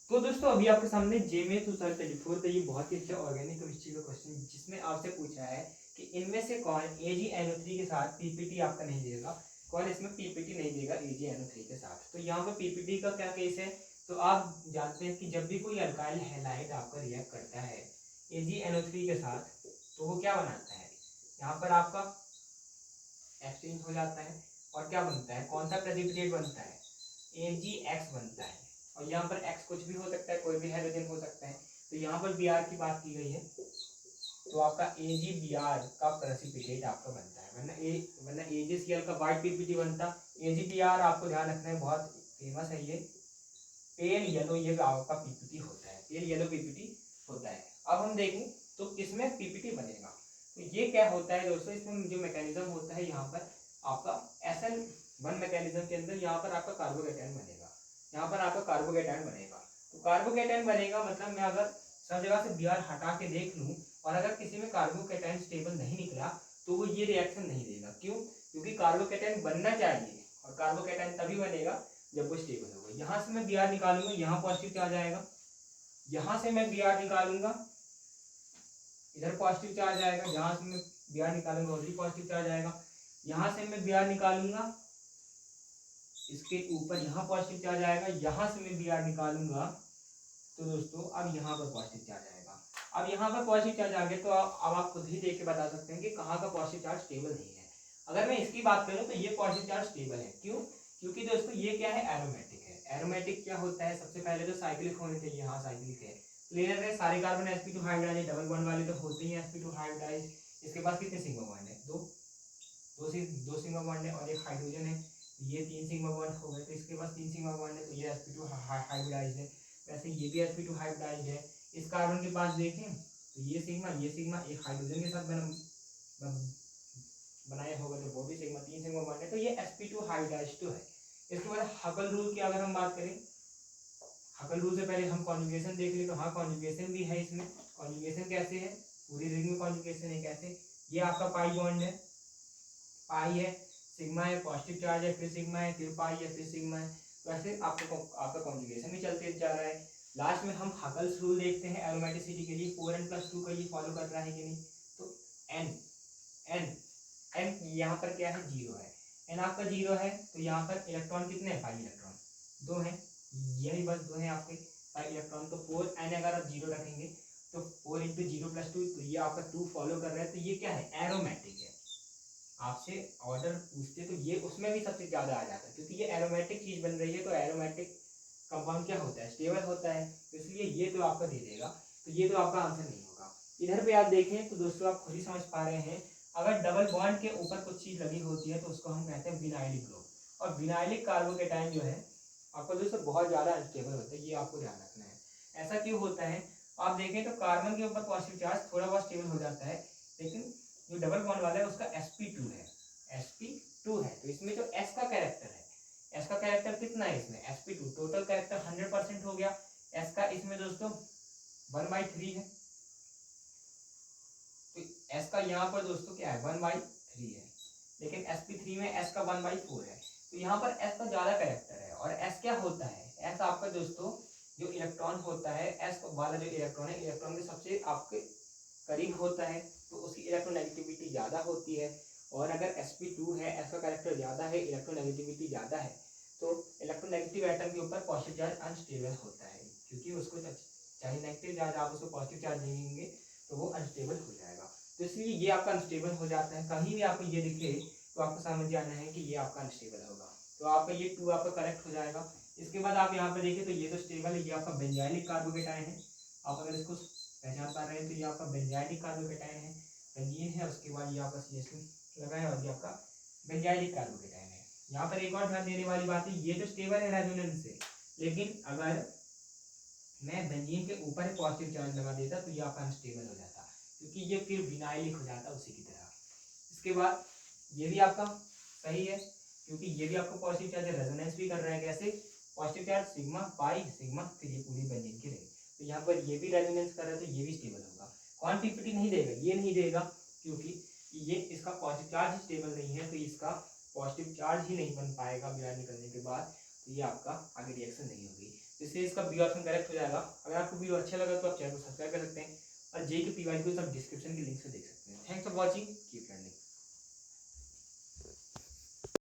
तो दोस्तों अभी आपके सामने जेमे 2024 का ये बहुत ही अच्छा ऑर्गेनिक केमिस्ट्री का क्वेश्चन जिसमें आपसे पूछा है कि इनमें से कौन AgNO3 के साथ पीपीटी आपका नहीं देगा, कौन इसमें पीपीटी नहीं देगा AgNO3 के साथ। तो यहाँ पर पीपीटी का क्या केस है, तो आप जानते हैं कि जब भी कोई अल्काइल हैलाइड आपका रिएक्ट करता है AgNO3 के साथ तो वो क्या बनाता है, यहाँ पर आपका एक्सचेंज हो जाता है और क्या बनता है, कौन सा प्रेसिपिटेट बनता है, AgX बनता है। और यहाँ पर X कुछ भी हो सकता है, कोई भी हाइड्रोजन हो सकता है। तो यहाँ पर Br की बात की गई है तो आपका AgBr का प्रेसिपिटेट आपका बनता है, वरना AgCl का वाइट पीपीटी बनता। AgBr आपको ध्यान रखना है, बहुत फेमस है ये, पेल येलो ये आपका पीपीटी होता है, पेल येलो पीपीटी होता है। अब हम देखें तो इसमें पीपीटी बनेगा तो ये क्या होता है दोस्तों, इसमें जो मैकेनिज्म होता है यहाँ पर आपका SN1 मैकेनिज्म के अंदर यहाँ पर आपका कार्बोकेटायन बनेगा, यहाँ पर आपका कार्बोकेटायन बनेगा। तो कार्बोकेटायन बनेगा मतलब मैं अगर सब जगह से Br हटा के देख लूँ और अगर किसी में कार्बोकेटायन स्टेबल नहीं निकला तो वो ये रिएक्शन नहीं देगा। क्यों? क्योंकि कार्बोकेटायन बनना चाहिए और कार्बोकेटायन तभी बनेगा जब वो स्टेबल होगा। यहाँ से मैं Br निकालूंगा, यहाँ पॉजिटिव चार्ज आएगा, यहाँ से मैं Br निकालूंगा, इधर पॉजिटिव चार्ज आएगा, जहां से मैं Br निकालूंगा उधर पॉजिटिव चार्ज आएगा, यहाँ से मैं Br निकालूंगा, इसके ऊपर यहाँ पॉजिटिव चार्ज आएगा, यहाँ से मैं Br निकालूंगा तो दोस्तों अब यहाँ पर पॉजिटिव चार्ज आएगा। अब यहाँ पर पॉजिटिव चार्ज आ गया तो अब आप खुद ही देख के बता सकते हैं कि कहाँ का पॉजिटिव चार्ज स्टेबल नहीं है। अगर मैं इसकी बात करूँ तो ये पॉजिटिव चार्ज स्टेबल है। क्यों? क्योंकि दोस्तों ये क्या है, एरोमेटिक है। एरोमेटिक क्या होता है, सबसे पहले तो साइक्लिक होने चाहिए, यहाँ साइक्लिक है, क्लियर है। सारे carbon sp2 hybridise, double bond वाले तो होते ही हैं sp2 हाइब्रिडाइज। इसके पास कितने सिग्मा बॉन्ड है, दो सिग्मा बॉन्ड है और एक हाइड्रोजन है, ये 3 सिग्मा बॉन्ड हो गए। तो इसके पास 3 सिग्मा बॉन्ड है तो ये sp2 हाइब्रिडाइज है। वैसे ये भी sp2 हाइब्रिडाइज है। इस कार्बन के पास देखें तो ये सिग्मा एक हाइड्रोजन के साथ बनाया होगा तो वो भी सिग्मा, 3 सिग्मा बॉन्ड है तो ये sp2 हाइब्रिडाइज तो है। इसके बाद हकल रूल की अगर हम बात करें, हकल रूल से पहले हम कॉन्जुगेशन देख ले तो हाँ कॉन्जुगेशन भी है इसमें। कॉन्जुगेशन कैसे है, पूरी रिंग में कॉन्जुगेशन है। कैसे? ये आपका पाई बॉन्ड है, पाई है, सिग्मा है, पॉजिटिव चार्ज है, फिर सिग्मा है, फिर पाई है, फिर सिग्मा है। तो ऐसे आपका कॉन्जुगेशन भी चलते जा रहा है। लास्ट में हम हकल्स रूल देखते हैं एरोमेटिसिटी के लिए, 4n+2 का ये फॉलो कर रहा है कि नहीं। तो एन एन एन यहाँ पर क्या है, 0 है। एन आपका 0 है तो यहाँ पर इलेक्ट्रॉन कितने हैं, पाई इलेक्ट्रॉन 2 हैं, यही बस 2 हैं आपके पाई इलेक्ट्रॉन। तो 4n अगर आप 0 रखेंगे तो 4 इंटू 0+2 तो ये आपका 2 फॉलो कर रहा है। तो ये क्या है, एरोमेटिक है। आपसे ऑर्डर पूछते तो ये उसमें भी सबसे ज्यादा आ जाता है क्योंकि ये एरोमेटिक चीज बन रही है। तो एरोमेटिक कंपाउंड क्या होता है, स्टेबल होता है, तो इसलिए ये तो आपका दे देगा। तो ये तो आपका आंसर नहीं होगा। इधर पे आप देखें तो दोस्तों आप खुद ही समझ पा रहे हैं, अगर डबल बॉन्ड के ऊपर कुछ चीज लगी होती है तो उसको हम कहते हैं विनाइलिक ग्रुप। और विनाइलिक कार्बोकेटाइन जो है आपका दोस्तों बहुत ज्यादा अनस्टेबल होता है, ये आपको ध्यान रखना है। ऐसा क्यों होता है, आप देखें तो कार्बन के ऊपर पॉजिटिव चार्ज थोड़ा बहुत स्टेबल हो जाता है, लेकिन जो डबल बॉन्ड वाला है उसका sp2 है, sp2 है। तो इसमें जो s का कैरेक्टर है, s का कैरेक्टर कितना है इसमें, sp2, टोटल कैरेक्टर 100% हो गया। s का इसमें दोस्तों 1/3 है, तो s का यहाँ पर दोस्तों क्या है, 1/3 है, लेकिन sp3 में s का 1/4 है। तो यहाँ पर s का ज्यादा कैरेक्टर है। और s क्या होता है, s आपका दोस्तों जो इलेक्ट्रॉन होता है, s वाला जो इलेक्ट्रॉन है, इलेक्ट्रॉन के सबसे आपके करीब होता है तो उसकी इलेक्ट्रोनेगेटिविटी ज़्यादा होती है। और अगर sp2 है, s का कैरेक्टर ज़्यादा है, इलेक्ट्रोनेगेटिविटी ज़्यादा है, तो इलेक्ट्रोनेगेटिव एटम के ऊपर पॉजिटिव चार्ज अनस्टेबल होता है, क्योंकि उसको चाहे नेगेटिव चार्ज आप उसको पॉजिटिव चार्ज देंगे तो वो अनस्टेबल हो जाएगा। तो इसलिए ये आपका अनस्टेबल हो जाता है। कहीं भी आपको ये दिखे तो आपको समझ जाना है कि ये आपका अनस्टेबल होगा। तो आपका ये 2 आपका करेक्ट हो जाएगा। इसके बाद आप यहाँ पे देखिए तो ये तो स्टेबल है, ये आपका बेंजाइलिक कार्बोकेटाइन है। आप अगर इसको पहचान पा रहे हैं तो ये आपका बेंजाइलिक कार्बोकेटाइन है, बेंजीन है, उसके बाद ये आपका CH2 लगा है और ये आपका बेंजाइलिक कार्बोकेटाइन है। यहाँ पर एक और ध्यान देने वाली बात है, ये तो स्टेबल है रेजोनेंस से, लेकिन अगर मैं बेंजीन के ऊपर पॉजिटिव चार्ज लगा देता तो ये आपका अनस्टेबल हो जाता, क्योंकि ये फिर विनाइलिक हो जाता उसी की तरह। इसके बाद ये भी आपका सही है, क्योंकि ये भी आपको पॉजिटिव चार्ज रेजोनेंस भी कर रहा है। कैसे? Positive charge sigma pi sigma, फिर ये पूरी बेंजीन की रिंग, तो यहाँ पर ये भी रेजोनेंस कर रहा है तो ये भी स्टेबल होगा। कौन पीपीटी नहीं देगा, ये नहीं देगा, क्योंकि ये इसका पॉजिटिव चार्ज स्टेबल नहीं है, तो इसका पॉजिटिव चार्ज ही नहीं बन पाएगा Br निकलने के बाद, तो ये आपका आगे रिएक्शन नहीं होगी। जिससे इसका बी ऑप्शन करेक्ट हो जाएगा। अगर आपको वीडियो अच्छा लगा तो आप चैनल को सब्सक्राइब कर सकते हैं और जे के पी वाई को सब डिस्क्रिप्शन के लिंक से देख सकते हैं। Thanks for watching, keep learning.